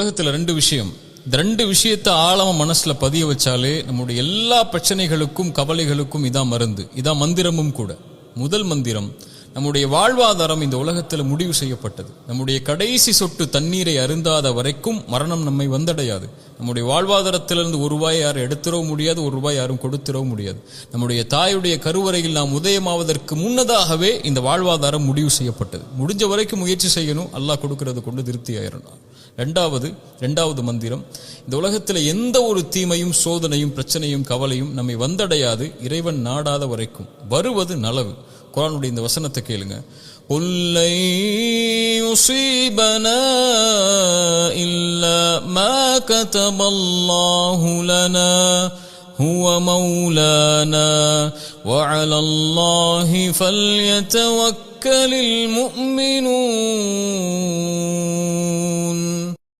உலகத்துல ரெண்டு விஷயம். இந்த ரெண்டு விஷயத்தை ஆழமா மனசுல பதிய வச்சாலே நம்முடைய எல்லா பிரச்சனைகளுக்கும் கவலைகளுக்கும் இதான் மருந்து, இதான் மந்திரமும் கூட. முதல் மந்திரம், நம்முடைய வாழ்வாதாரம் இந்த உலகத்தில் முடிவு செய்யப்பட்டது. நம்முடைய கடைசி சொட்டு தண்ணீரை அருந்தாத வரைக்கும் மரணம் நம்மை வந்தடையாது. நம்முடைய வாழ்வாதாரத்திலிருந்து ஒரு ரூபாய் யாரும் எடுத்துடவும் முடியாது, ஒரு ரூபாய் யாரும் கொடுத்துடவும் முடியாது. நம்முடைய தாயுடைய கருவறையில் நாம் உதயமாவதற்கு முன்னதாகவே இந்த வாழ்வாதாரம் முடிவு செய்யப்பட்டது. முடிஞ்ச வரைக்கும் முயற்சி செய்யணும், அல்லாஹ் கொடுக்கறது கொண்டு திருப்தி ஆயிரணும். ரெண்டாவது மந்திரம், இந்த உலகத்தில் எந்த ஒரு தீமையும் சோதனையும் பிரச்சனையும் கவலையும் நம்மை வந்தடையாது இறைவன் நாடாத வரைக்கும். வருவது நலவு. குர்ஆனுடைய இந்த வசனத்தை கேளுங்க. குல்லை யுஸீபனா இல்லா மா கதபல்லாஹு லனா ஹுவ மௌலானா வ அலல்லாஹி ஃபல்யதவக்கலில் முஃமினூன்.